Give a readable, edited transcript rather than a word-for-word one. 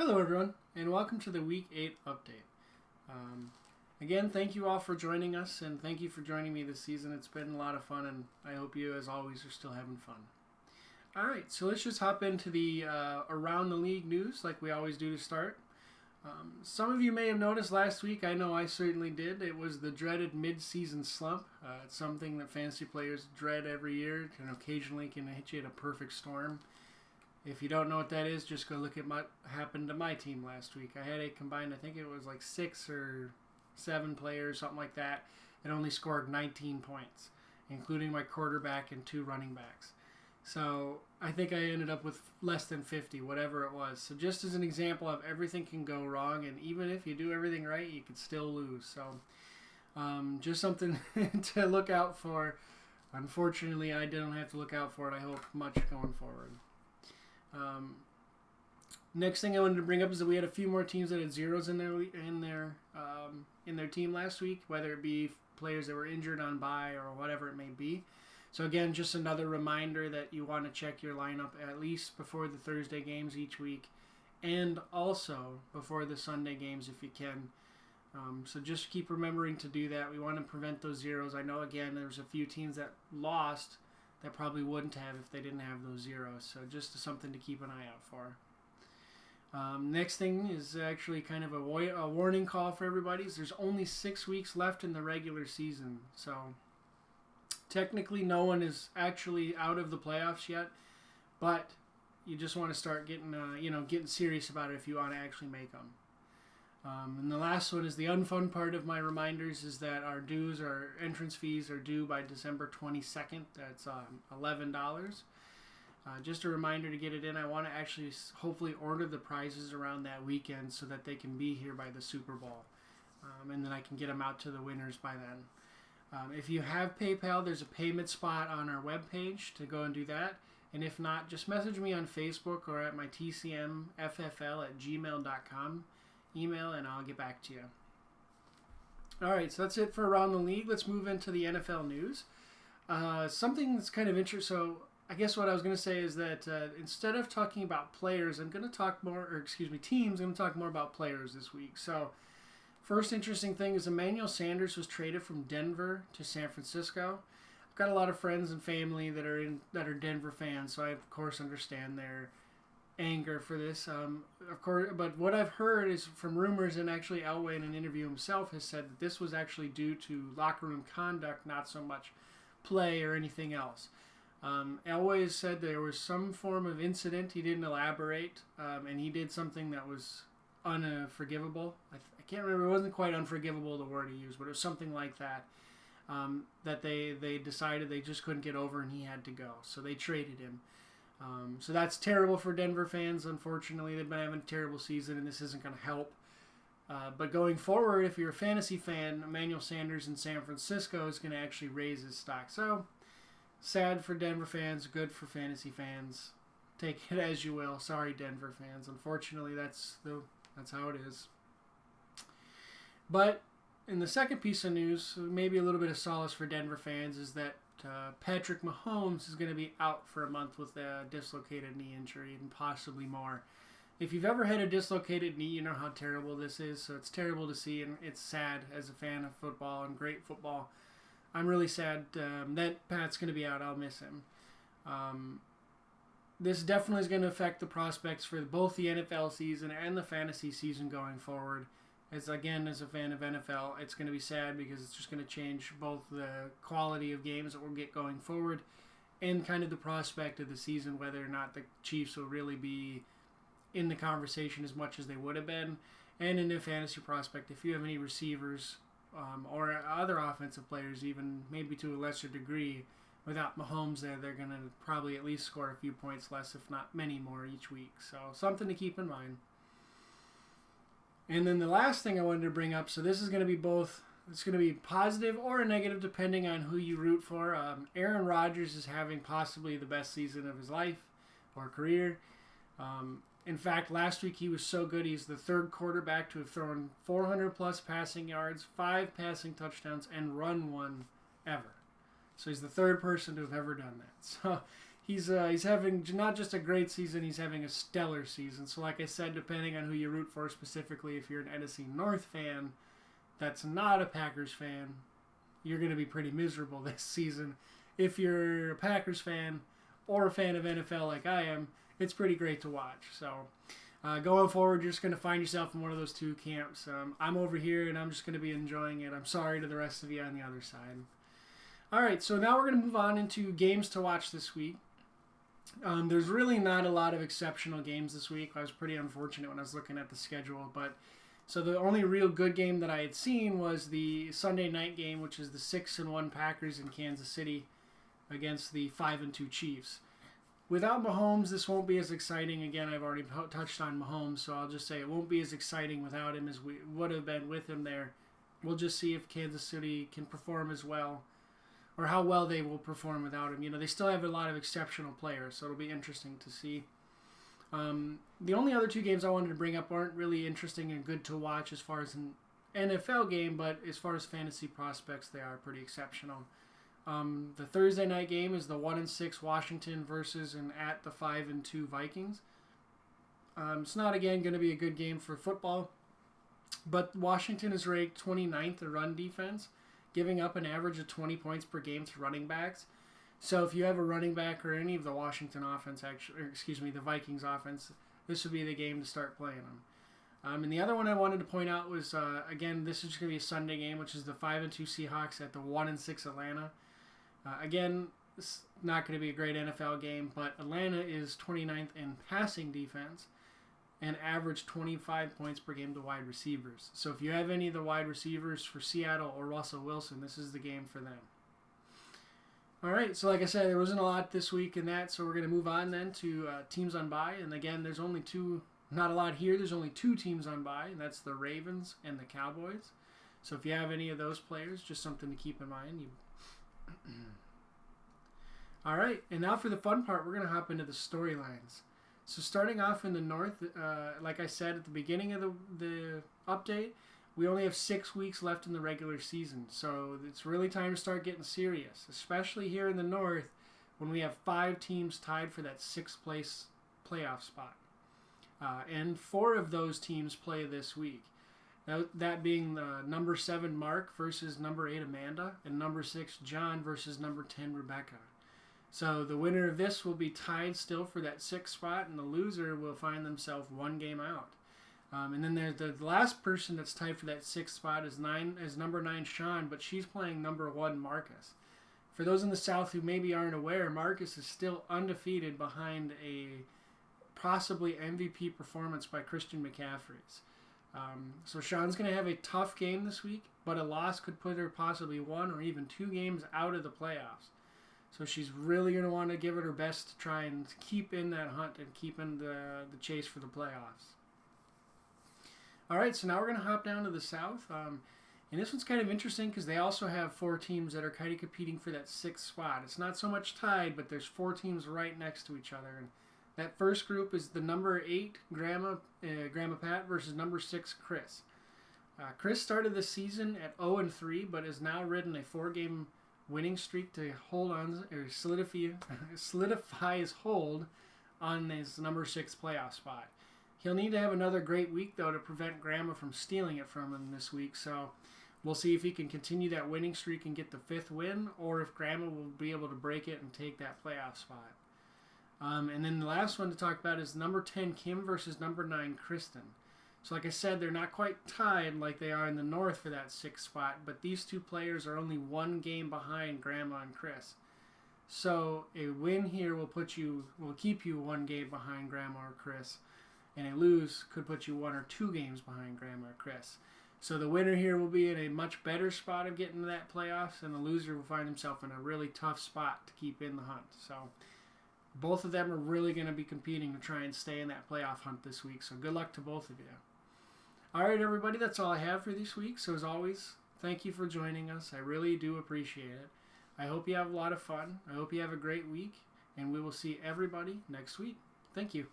Hello, everyone, and welcome to the Week 8 update. Again, thank you all for joining us, and thank you for joining me this season. It's been a lot of fun, and I hope you, as always, are still having fun. All right, so let's just hop into the Around the League news like we always do to start. Some of you may have noticed last week, I know I certainly did, it was the dreaded mid-season slump. It's something that fantasy players dread every year, and occasionally can hit you at a perfect storm. If you don't know what that is, just go look at what happened to my team last week. I had a combined, I think it was like 6 or 7 players, something like that, and only scored 19 points, including my quarterback and 2 running backs. So I think I ended up with less than 50, whatever it was. So just as an example of everything can go wrong, and even if you do everything right, you can still lose. So just something to look out for. Unfortunately, I didn't have to look out for it, I hope, much going forward. Next thing I wanted to bring up is that we had a few more teams that had zeros in their team last week, whether it be players that were injured on bye or whatever it may be. So again, just another reminder that you want to check your lineup at least before the Thursday games each week, and also before the Sunday games if you can. So just keep remembering to do that. We want to prevent those zeros. I know again there's a few teams that lost that probably wouldn't have if they didn't have those zeros. So just something to keep an eye out for. Next thing is actually kind of a warning call for everybody. There's only 6 weeks left in the regular season. So technically no one is actually out of the playoffs yet. But you just want to start getting serious about it if you want to actually make them. And the last one is the unfun part of my reminders is that our entrance fees are due by December 22nd. That's $11. Just a reminder to get it in. I want to actually hopefully order the prizes around that weekend so that they can be here by the Super Bowl. And then I can get them out to the winners by then. If you have PayPal, there's a payment spot on our webpage to go and do that. And if not, just message me on Facebook or at my tcmffl@gmail.com email, and I'll get back to you. All right, so that's it for Around the League. Let's move into the NFL news. Something that's kind of interesting. So I guess what I was going to say is that instead of talking about players, I'm going to talk more, teams. I'm going to talk more about players this week. So first interesting thing is Emmanuel Sanders was traded from Denver to San Francisco. I've got a lot of friends and family that are Denver fans, so I of course understand their anger for this, of course. But what I've heard is from rumors, and actually Elway in an interview himself has said that this was actually due to locker room conduct, not so much play or anything else. Elway has said there was some form of incident. He didn't elaborate, and he did something that was unforgivable. I can't remember. It wasn't quite unforgivable, the word he used, but it was something like that. That they decided they just couldn't get over, and he had to go, so they traded him. So that's terrible for Denver fans. Unfortunately, they've been having a terrible season, and this isn't going to help. But going forward, if you're a fantasy fan, Emmanuel Sanders in San Francisco is going to actually raise his stock. So sad for Denver fans, good for fantasy fans. Take it as you will. Sorry, Denver fans. Unfortunately, that's how it is. But in the second piece of news, maybe a little bit of solace for Denver fans is that Patrick Mahomes is going to be out for a month with a dislocated knee injury and possibly more. If you've ever had a dislocated knee, you know how terrible this is. So it's terrible to see, and it's sad as a fan of football and great football. I'm really sad that Pat's going to be out. I'll miss him. This definitely is going to affect the prospects for both the NFL season and the fantasy season going forward. As a fan of NFL, it's going to be sad because it's just going to change both the quality of games that we'll get going forward and kind of the prospect of the season, whether or not the Chiefs will really be in the conversation as much as they would have been. And in the fantasy prospect, if you have any receivers or other offensive players, even maybe to a lesser degree, without Mahomes there, they're going to probably at least score a few points less, if not many more each week. So something to keep in mind. And then the last thing I wanted to bring up, so this is going to be both, it's going to be positive or negative depending on who you root for. Aaron Rodgers is having possibly the best season of his life or career. In fact, last week he was so good, he's the third quarterback to have thrown 400-plus passing yards, 5 passing touchdowns, and run one ever. So he's the third person to have ever done that. So he's having not just a great season, he's having a stellar season. So like I said, depending on who you root for specifically, if you're an NFC North fan that's not a Packers fan, you're going to be pretty miserable this season. If you're a Packers fan or a fan of NFL like I am, it's pretty great to watch. So going forward, you're just going to find yourself in one of those two camps. I'm over here, and I'm just going to be enjoying it. I'm sorry to the rest of you on the other side. All right, so now we're going to move on into games to watch this week. There's really not a lot of exceptional games this week. I was pretty unfortunate when I was looking at the schedule, but so the only real good game that I had seen was the Sunday night game, which is the 6-1 Packers in Kansas City against the 5-2 Chiefs. Without Mahomes, this won't be as exciting. Again, I've already touched on Mahomes, so I'll just say it won't be as exciting without him as we would have been with him there. We'll just see if Kansas City can perform as well, or how well they will perform without him. You know, they still have a lot of exceptional players, so it'll be interesting to see. The only other two games I wanted to bring up aren't really interesting and good to watch as far as an NFL game, but as far as fantasy prospects, they are pretty exceptional. The Thursday night game is the 1-6 Washington versus and at the 5-2 Vikings. It's not, again, going to be a good game for football, but Washington is ranked 29th in run defense, giving up an average of 20 points per game to running backs. So if you have a running back or any of the Washington offense, the Vikings offense, this would be the game to start playing them. And the other one I wanted to point out was, again, this is just going to be a Sunday game, which is the 5-2 Seahawks at the 1-6 Atlanta. Again, it's not going to be a great NFL game, but Atlanta is 29th in passing defense and average 25 points per game to wide receivers. So if you have any of the wide receivers for Seattle or Russell Wilson, this is the game for them. All right, so like I said, there wasn't a lot this week in that, so we're going to move on then to teams on bye. And again, there's only not a lot here. There's only two teams on bye, and that's the Ravens and the Cowboys. So if you have any of those players, just something to keep in mind. All right, and now for the fun part, we're going to hop into the storylines. So starting off in the North, like I said at the beginning of the update, we only have 6 weeks left in the regular season. So it's really time to start getting serious, especially here in the North when we have 5 teams tied for that 6th place playoff spot. And 4 of those teams play this week. That being the number 7 Mark versus number 8 Amanda, and number 6 John versus number 10 Rebecca. So the winner of this will be tied still for that 6th spot, and the loser will find themselves 1 game out. And then there's the last person that's tied for that 6th spot is number 9 Sean, but she's playing number 1 Marcus. For those in the South who maybe aren't aware, Marcus is still undefeated behind a possibly MVP performance by Christian McCaffrey's. So Sean's going to have a tough game this week, but a loss could put her possibly 1 or even 2 games out of the playoffs. So she's really going to want to give it her best to try and keep in that hunt and keep in the chase for the playoffs. All right, so now we're going to hop down to the South. And this one's kind of interesting because they also have 4 teams that are kind of competing for that 6th spot. It's not so much tied, but there's 4 teams right next to each other. And that first group is the number 8 Grandma Pat versus number 6 Chris. Chris started the season at 0-3, but has now ridden a 4-game winning streak to hold on or solidify his hold on his number 6 playoff spot. He'll need to have another great week though to prevent Grandma from stealing it from him this week. So we'll see if he can continue that winning streak and get the 5th win, or if Grandma will be able to break it and take that playoff spot. And then the last one to talk about is number 10 Kim versus number 9 Kristen. So like I said, they're not quite tied like they are in the North for that 6th spot, but these 2 players are only 1 game behind Grandma and Chris. So a win here will keep you 1 game behind Grandma or Chris, and a lose could put you 1 or 2 games behind Grandma or Chris. So the winner here will be in a much better spot of getting to that playoffs, and the loser will find himself in a really tough spot to keep in the hunt. So both of them are really going to be competing to try and stay in that playoff hunt this week. So good luck to both of you. All right, everybody, that's all I have for this week. So as always, thank you for joining us. I really do appreciate it. I hope you have a lot of fun. I hope you have a great week, and we will see everybody next week. Thank you.